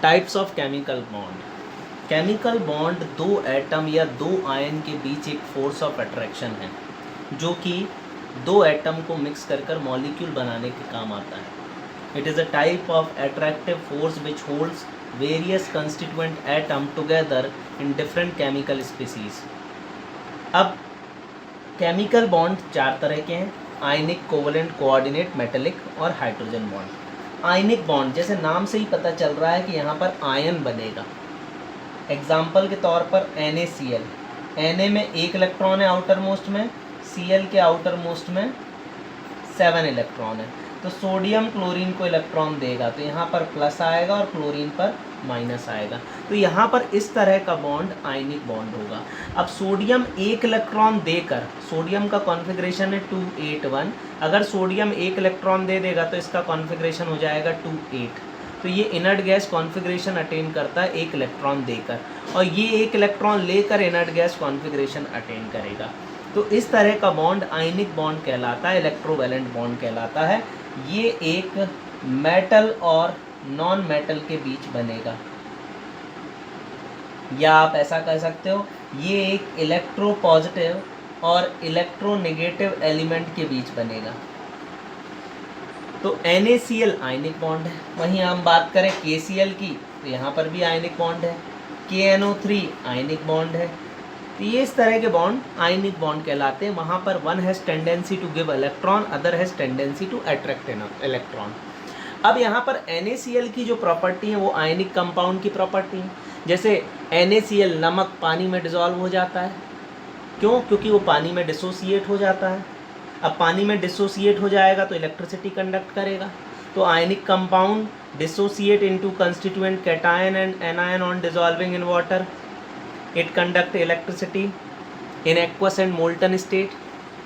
Types of chemical bond. Chemical bond दो atom या दो आयन के बीच एक फोर्स ऑफ अट्रैक्शन है जो कि दो एटम को मिक्स कर कर मॉलिक्यूल बनाने के काम आता है। It is a type of attractive force which holds various constituent atom together in different chemical species. अब केमिकल बॉन्ड चार तरह के हैं, आयनिक, कोवलेंट, कोऑर्डिनेट, मेटेलिक और हाइड्रोजन बॉन्ड। आयनिक बॉन्ड जैसे नाम से ही पता चल रहा है कि यहाँ पर आयन बनेगा। एग्जाम्पल के तौर पर NaCl, Na में एक इलेक्ट्रॉन है आउटर मोस्ट में, Cl के आउटर मोस्ट में 7 इलेक्ट्रॉन है, तो सोडियम क्लोरीन को इलेक्ट्रॉन देगा तो यहाँ पर प्लस आएगा और क्लोरीन पर माइनस आएगा, तो यहाँ पर इस तरह का बॉन्ड आयनिक बॉन्ड होगा। अब सोडियम एक इलेक्ट्रॉन देकर, सोडियम का कॉन्फ़िगरेशन है 281, अगर सोडियम एक इलेक्ट्रॉन दे देगा तो इसका कॉन्फ़िगरेशन हो जाएगा 28, तो ये इनर्ट गैस कॉन्फ़िगरेशन अटेन करता है एक इलेक्ट्रॉन देकर, और ये एक इलेक्ट्रॉन लेकर इनर्ट गैस कॉन्फ़िगरेशन अटेन करेगा। तो इस तरह का बॉन्ड आयनिक बॉन्ड कहलाता है, इलेक्ट्रोवैलेंट बॉन्ड कहलाता है। ये एक मेटल और नॉन मेटल के बीच बनेगा, या आप ऐसा कह सकते हो ये एक इलेक्ट्रो पॉजिटिव और इलेक्ट्रो नेगेटिव एलिमेंट के बीच बनेगा। तो NaCl आयनिक बॉन्ड है। वहीं हम बात करें KCl की तो यहाँ पर भी आयनिक बॉन्ड है। KNO3 आयनिक बॉन्ड है। तो ये इस तरह के बॉन्ड आयनिक बॉन्ड कहलाते हैं। वहाँ पर one has tendency to give electron, other has tendency to attract electron. अब यहाँ पर NaCl की जो प्रॉपर्टी है वो आयनिक कंपाउंड की प्रॉपर्टी है। जैसे NaCl नमक पानी में डिसॉल्व हो जाता है, क्यों? क्योंकि वो पानी में डिसोसिएट हो जाता है। अब पानी में डिसोसिएट हो जाएगा तो इलेक्ट्रिसिटी कंडक्ट करेगा, तो ionic compound dissociate into constituent cation and anion on dissolving in water, it conduct electricity in aqueous and molten state.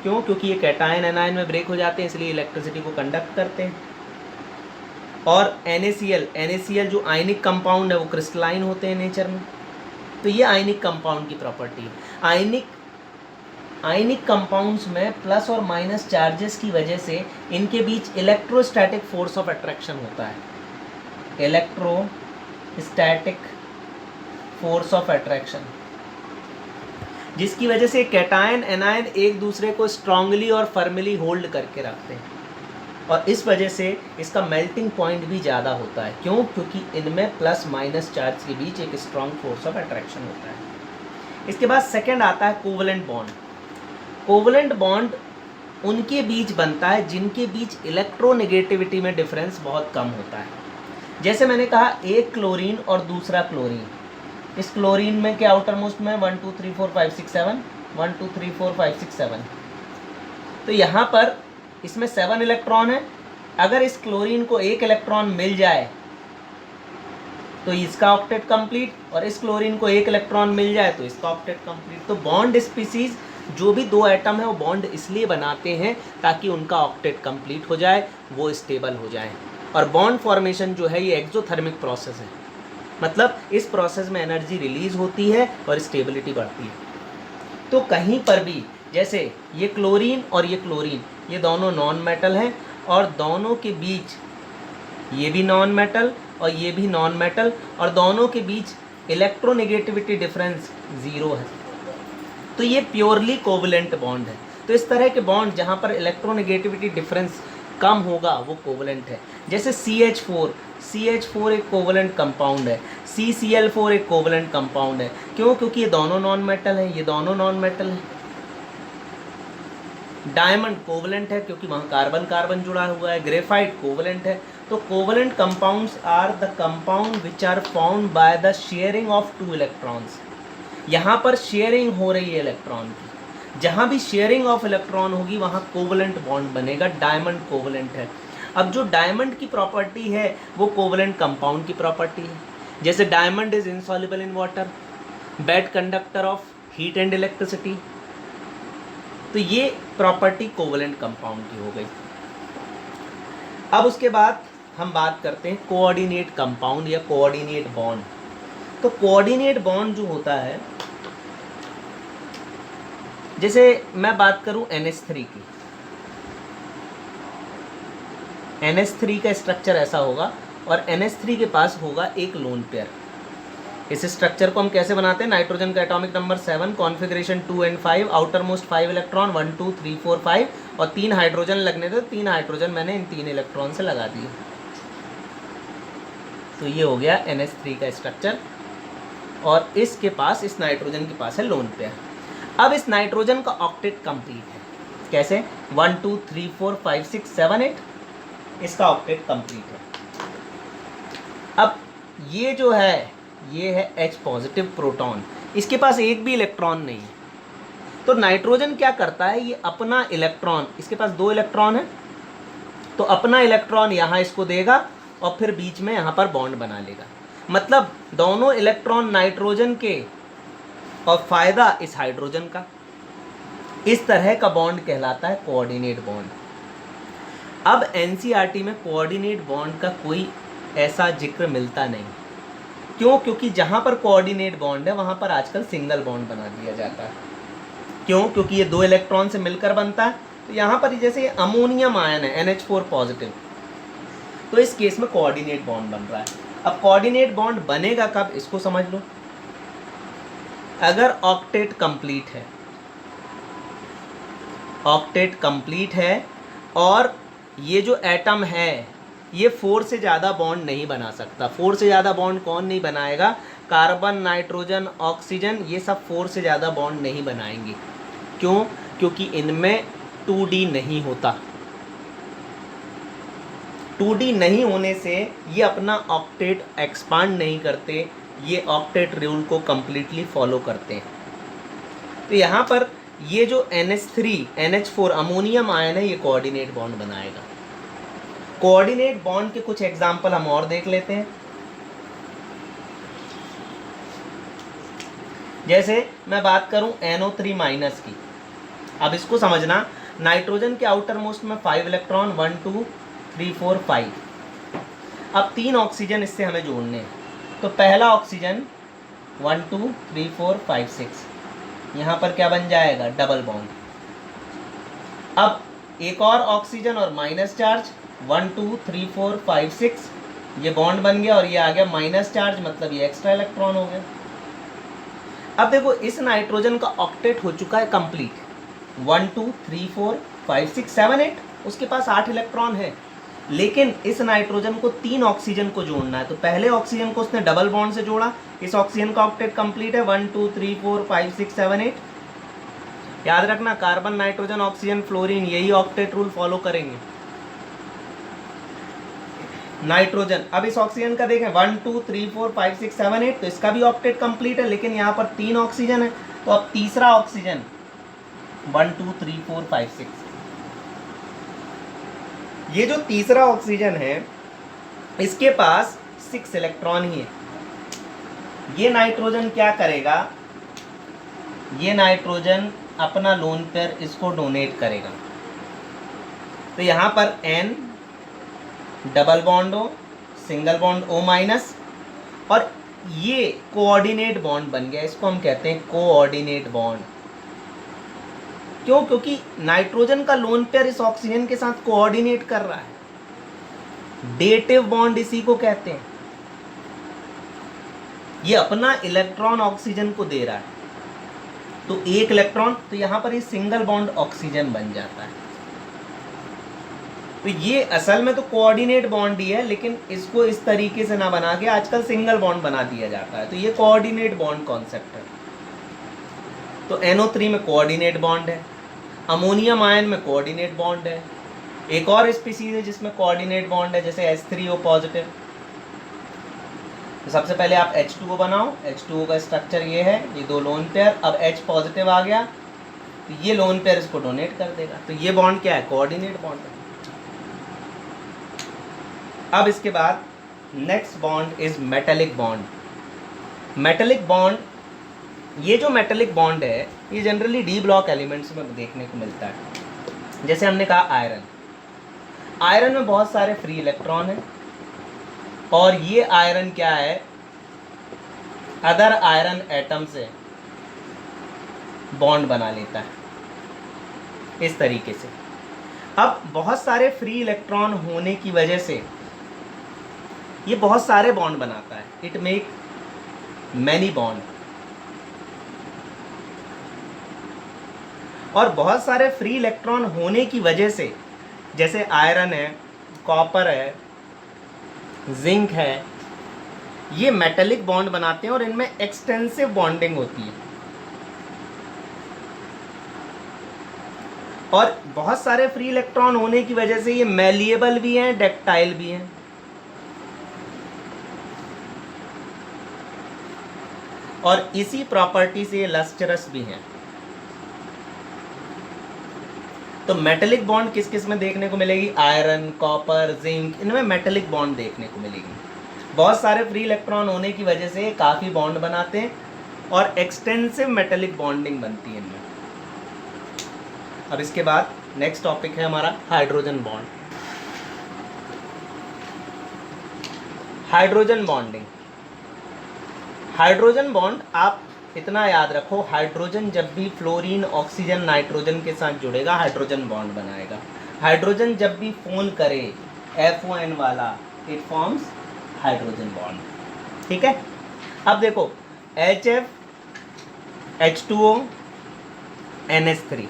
क्यों? क्योंकि ये कैटायन एनायन में ब्रेक हो जाते हैं, इसलिए इलेक्ट्रिसिटी को कंडक्ट करते हैं। और NaCl जो आयनिक कंपाउंड है वो क्रिस्टलाइन होते हैं नेचर में, तो ये आयनिक कंपाउंड की प्रॉपर्टी है। आयनिक कंपाउंड्स में प्लस और माइनस चार्जेस की वजह से इनके बीच इलेक्ट्रोस्टैटिक फोर्स ऑफ अट्रैक्शन होता है, इलेक्ट्रोस्टैटिक फोर्स ऑफ अट्रैक्शन, जिसकी वजह से कैटायन एनायन एक दूसरे को स्ट्रांगली और फर्मली होल्ड करके रखते हैं, और इस वजह से इसका मेल्टिंग पॉइंट भी ज़्यादा होता है। क्यों? क्योंकि इनमें प्लस माइनस चार्ज के बीच एक स्ट्रांग फोर्स ऑफ अट्रैक्शन होता है। इसके बाद सेकंड आता है कोवलेंट बॉन्ड। कोवलेंट बॉन्ड उनके बीच बनता है जिनके बीच इलेक्ट्रोनेगेटिविटी में डिफरेंस बहुत कम होता है। जैसे मैंने कहा एक क्लोरीन और दूसरा क्लोरीन, इस क्लोरीन में क्या आउटर मोस्ट में 1 2 3 4 5 6 7 1 2 3 4 5 6 7, तो यहाँ पर इसमें 7 इलेक्ट्रॉन है। अगर इस क्लोरीन को एक इलेक्ट्रॉन मिल जाए तो इसका ऑक्टेट कंप्लीट, और इस क्लोरीन को एक इलेक्ट्रॉन मिल जाए तो इसका ऑक्टेट कंप्लीट। तो बॉन्ड स्पीसीज जो भी दो एटम है वो बॉन्ड इसलिए बनाते हैं ताकि उनका ऑक्टेट कंप्लीट हो जाए, वो स्टेबल हो जाए। और बॉन्ड फॉर्मेशन जो है ये एक्सोथर्मिक प्रोसेस है, मतलब इस प्रोसेस में एनर्जी रिलीज होती है और स्टेबिलिटी बढ़ती है। तो कहीं पर भी जैसे ये क्लोरीन और ये क्लोरीन, ये दोनों नॉन मेटल हैं, और दोनों के बीच ये भी नॉन मेटल और ये भी नॉन मेटल, और दोनों के बीच इलेक्ट्रोनेगेटिविटी डिफरेंस 0 है, तो ये प्योरली कोवलेंट बॉन्ड है। तो इस तरह के बॉन्ड जहाँ पर इलेक्ट्रोनेगेटिविटी डिफरेंस कम होगा वो कोवलेंट है। जैसे CH4 एक कोवलेंट कंपाउंड है, CCl4 एक कोवलेंट कंपाउंड है। क्यों? क्योंकि ये दोनों नॉन मेटल हैं, ये दोनों नॉन मेटल हैं। डायमंड कोवलेंट है क्योंकि वहाँ कार्बन कार्बन जुड़ा हुआ है। ग्रेफाइट कोवलेंट है। तो covalent compounds are the compound which are found by the sharing of 2 electrons. यहाँ पर शेयरिंग हो रही है इलेक्ट्रॉन की, जहाँ भी शेयरिंग ऑफ इलेक्ट्रॉन होगी वहाँ कोवलेंट बॉन्ड बनेगा। डायमंड कोवलेंट है। अब जो डायमंड की प्रॉपर्टी है वो कोवलेंट कंपाउंड की प्रॉपर्टी है। जैसे diamond is insoluble in water, bad conductor of heat and electricity, तो ये प्रॉपर्टी कोवलेंट कंपाउंड की हो गई। अब उसके बाद हम बात करते हैं कोऑर्डिनेट कंपाउंड या कोऑर्डिनेट बॉन्ड। तो कोऑर्डिनेट बॉन्ड जो होता है, जैसे मैं बात करूं NH3 की, NH3 का स्ट्रक्चर ऐसा होगा, और NH3 के पास होगा एक लोन पेयर। इस स्ट्रक्चर को हम कैसे बनाते हैं, नाइट्रोजन का atomic number 7, configuration 2 and 5, outer most 5 electron 1 2 3 4 5 और 3 हाइड्रोजन लगने थे, 3 हाइड्रोजन मैंने इन 3 इलेक्ट्रॉन से लगा दिए। तो ये हो गया NH3 का स्ट्रक्चर और इसके पास, इस नाइट्रोजन के पास है लोन पेयर। अब इस नाइट्रोजन का ऑक्टेट कंप्लीट है। कैसे? 1 2 3 4 5 6 7 8, इसका ऑक्टेट कंप्लीट है। अब ये जो है, ये है H पॉजिटिव प्रोटॉन, इसके पास एक भी इलेक्ट्रॉन नहीं है। तो नाइट्रोजन क्या करता है, ये अपना इलेक्ट्रॉन, इसके पास 2 इलेक्ट्रॉन है, तो अपना इलेक्ट्रॉन यहाँ इसको देगा और फिर बीच में यहाँ पर बॉन्ड बना लेगा। मतलब दोनों इलेक्ट्रॉन नाइट्रोजन के और फायदा इस हाइड्रोजन का। इस तरह का बॉन्ड कहलाता है कोऑर्डिनेट बॉन्ड। अब NCERT में कोऑर्डिनेट बॉन्ड का कोई ऐसा जिक्र मिलता नहीं। क्यों? क्योंकि जहाँ पर कोऑर्डिनेट बॉन्ड है वहाँ पर आजकल सिंगल बॉन्ड बना दिया जाता है। क्यों? क्योंकि ये 2 इलेक्ट्रॉन से मिलकर बनता है। तो यहाँ पर जैसे ये अमोनियम आयन है NH4 पॉजिटिव, तो इस केस में कोऑर्डिनेट बॉन्ड बन रहा है। अब कोऑर्डिनेट बॉन्ड बनेगा कब, इसको समझ लो। अगर ऑक्टेट कंप्लीट है, ऑक्टेट कंप्लीट है और ये जो एटम है ये 4 से ज़्यादा बॉन्ड नहीं बना सकता। 4 से ज़्यादा बॉन्ड कौन नहीं बनाएगा? कार्बन, नाइट्रोजन, ऑक्सीजन, ये सब 4 से ज़्यादा बॉन्ड नहीं बनाएंगे। क्यों? क्योंकि इनमें 2D नहीं होता। 2D नहीं होने से ये अपना ऑक्टेट एक्सपांड नहीं करते, ये ऑक्टेट रूल को कम्प्लीटली फॉलो करते हैं। तो यहाँ पर ये जो NH3 NH4 अमोनियम आयन है, ये कोऑर्डिनेट बॉन्ड बनाएगा। कोऑर्डिनेट बॉन्ड के कुछ एग्जाम्पल हम और देख लेते हैं। जैसे मैं बात करूं NO3 माइनस की। अब इसको समझना, नाइट्रोजन के आउटर मोस्ट में 5 इलेक्ट्रॉन 1 2 3 4 5। अब 3 ऑक्सीजन इससे हमें जोड़ने हैं। तो पहला ऑक्सीजन 1 2 3 4 5 6, यहाँ पर क्या बन जाएगा? Double bond. अब एक और ऑक्सीजन और माइनस चार्ज 1 2 3 4 5 6, ये बॉन्ड बन गया और ये आ गया माइनस चार्ज, मतलब ये एक्स्ट्रा इलेक्ट्रॉन हो गया। अब देखो इस नाइट्रोजन का ऑक्टेट हो चुका है कंप्लीट। 1 2 3 4 5 6 7 8, उसके पास 8 इलेक्ट्रॉन है, लेकिन इस नाइट्रोजन को 3 ऑक्सीजन को जोड़ना है। तो पहले ऑक्सीजन को उसने डबल बॉन्ड से जोड़ा, इस ऑक्सीजन का ऑक्टेट कंप्लीट है 1 2 3 4 5 6 7 8। याद रखना, कार्बन, नाइट्रोजन, ऑक्सीजन, फ्लोरीन, यही ऑक्टेट रूल फॉलो करेंगे। नाइट्रोजन, अब इस ऑक्सीजन का देखें 1 2 3 4 5 6 7 8, तो इसका भी ऑक्टेट कंप्लीट है, लेकिन यहाँ पर 3 ऑक्सीजन है। तो अब तीसरा ऑक्सीजन 1 2 3 4 5 6, ये जो तीसरा ऑक्सीजन है इसके पास 6 इलेक्ट्रॉन ही है। ये नाइट्रोजन क्या करेगा? ये नाइट्रोजन अपना लोन पेयर इसको डोनेट करेगा। तो यहाँ पर N double bond O, single bond O minus, और ये कोऑर्डिनेट बॉन्ड बन गया। इसको हम कहते हैं कोऑर्डिनेट बॉन्ड। क्यों? क्योंकि नाइट्रोजन का लोन पेयर इस ऑक्सीजन के साथ कोऑर्डिनेट कर रहा है। डेटिव बॉन्ड इसी को कहते हैं। ये अपना इलेक्ट्रॉन ऑक्सीजन को दे रहा है, तो एक इलेक्ट्रॉन, तो यहाँ पर ये सिंगल बॉन्ड ऑक्सीजन बन जाता है। तो ये असल में तो कोऑर्डिनेट बॉन्ड ही है, लेकिन इसको इस तरीके से ना बना के आजकल सिंगल बॉन्ड बना दिया जाता है। तो ये कोऑर्डिनेट बॉन्ड कॉन्सेप्ट है। तो NO3 में कोऑर्डिनेट बॉन्ड है, अमोनियम आयन में कोऑर्डिनेट बॉन्ड है, एक और स्पीसीज है जिसमें कोऑर्डिनेट बॉन्ड है, जैसे H3O पॉजिटिव। तो सबसे पहले आप H2O बनाओ। H2O का स्ट्रक्चर ये है, ये 2 लोन पेयर। अब H पॉजिटिव आ गया, तो ये लोन पेयर इसको डोनेट कर देगा। तो ये बॉन्ड क्या है? कोऑर्डिनेट बॉन्ड है। अब इसके बाद next bond is metallic bond. Metallic bond, ये जो मेटेलिक बॉन्ड है ये जनरली डी ब्लॉक एलिमेंट्स में देखने को मिलता है। जैसे हमने कहा आयरन, आयरन में बहुत सारे फ्री इलेक्ट्रॉन हैं, और ये आयरन क्या है? अदर आयरन एटम से बॉन्ड बना लेता है इस तरीके से। अब बहुत सारे फ्री इलेक्ट्रॉन होने की वजह से ये बहुत सारे बॉन्ड बनाता है, इट मेक मैनी बॉन्ड। और बहुत सारे फ्री इलेक्ट्रॉन होने की वजह से, जैसे आयरन है, कॉपर है, जिंक है, ये मेटेलिक बॉन्ड बनाते हैं और इनमें एक्सटेंसिव बॉन्डिंग होती है। और बहुत सारे फ्री इलेक्ट्रॉन होने की वजह से ये मैलिएबल भी हैं, डक्टाइल भी हैं। और इसी प्रॉपर्टी से ये लस्टरस भी हैं। तो मेटेलिक बॉन्ड किस किस में देखने को मिलेगी? आयरन, कॉपर, जिंक, इनमें मेटेलिक बॉन्ड देखने को मिलेगी। बहुत सारे फ्री इलेक्ट्रॉन होने की वजह से काफ़ी बॉन्ड बनाते हैं और एक्सटेंसिव मेटेलिक बॉन्डिंग बनती है इनमें। अब इसके बाद नेक्स्ट टॉपिक है हमारा hydrogen bond. Hydrogen bonding. Hydrogen bond आप इतना याद रखो, हाइड्रोजन जब भी फ्लोरीन, ऑक्सीजन, नाइट्रोजन के साथ जुड़ेगा हाइड्रोजन बॉन्ड बनाएगा। हाइड्रोजन जब भी फोन करे FON वाला, इट फॉर्म्स हाइड्रोजन बॉन्ड। ठीक है, अब देखो HF, H2O, NH3,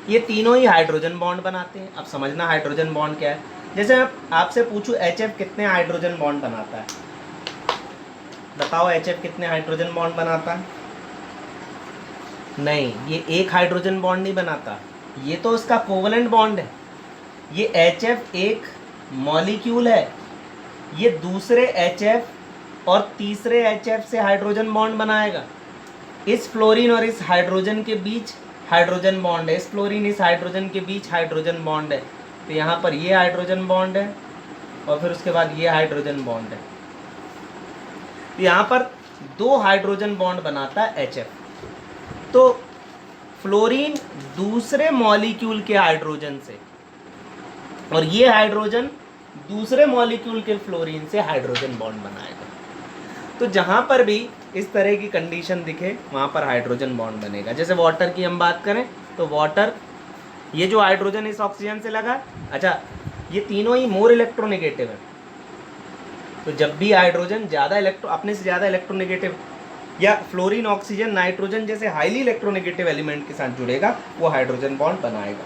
ये तीनों ही हाइड्रोजन बॉन्ड बनाते हैं। अब समझना हाइड्रोजन बॉन्ड क्या है। जैसे आपसे पूछूं HF कितने हाइड्रोजन बॉन्ड बनाता है, बताओ HF कितने हाइड्रोजन बॉन्ड बनाता है? नहीं, ये एक हाइड्रोजन बॉन्ड नहीं बनाता, ये तो उसका कोवलेंट बॉन्ड है। ये HF एक मॉलिक्यूल है, ये दूसरे HF और तीसरे HF से हाइड्रोजन बॉन्ड बनाएगा। इस फ्लोरीन और इस हाइड्रोजन के बीच हाइड्रोजन बॉन्ड है, इस फ्लोरीन इस हाइड्रोजन के बीच हाइड्रोजन बॉन्ड है। तो यहाँ पर ये हाइड्रोजन बॉन्ड है और फिर उसके बाद ये हाइड्रोजन बॉन्ड है। तो यहाँ पर 2 हाइड्रोजन बॉन्ड बनाता है HF। तो फ्लोरीन दूसरे मॉलिक्यूल के हाइड्रोजन से और ये हाइड्रोजन दूसरे मॉलिक्यूल के फ्लोरीन से हाइड्रोजन बॉन्ड बनाएगा। तो जहाँ पर भी इस तरह की कंडीशन दिखे वहाँ पर हाइड्रोजन बॉन्ड बनेगा। जैसे वाटर की हम बात करें तो वाटर, ये जो हाइड्रोजन इस ऑक्सीजन से लगा, अच्छा ये तीनों ही मोर इलेक्ट्रोनेगेटिव है। तो जब भी हाइड्रोजन अपने से ज़्यादा इलेक्ट्रोनेगेटिव या फ्लोरीन, ऑक्सीजन, नाइट्रोजन जैसे हाईली इलेक्ट्रोनेगेटिव एलिमेंट के साथ जुड़ेगा वो हाइड्रोजन बॉन्ड बनाएगा।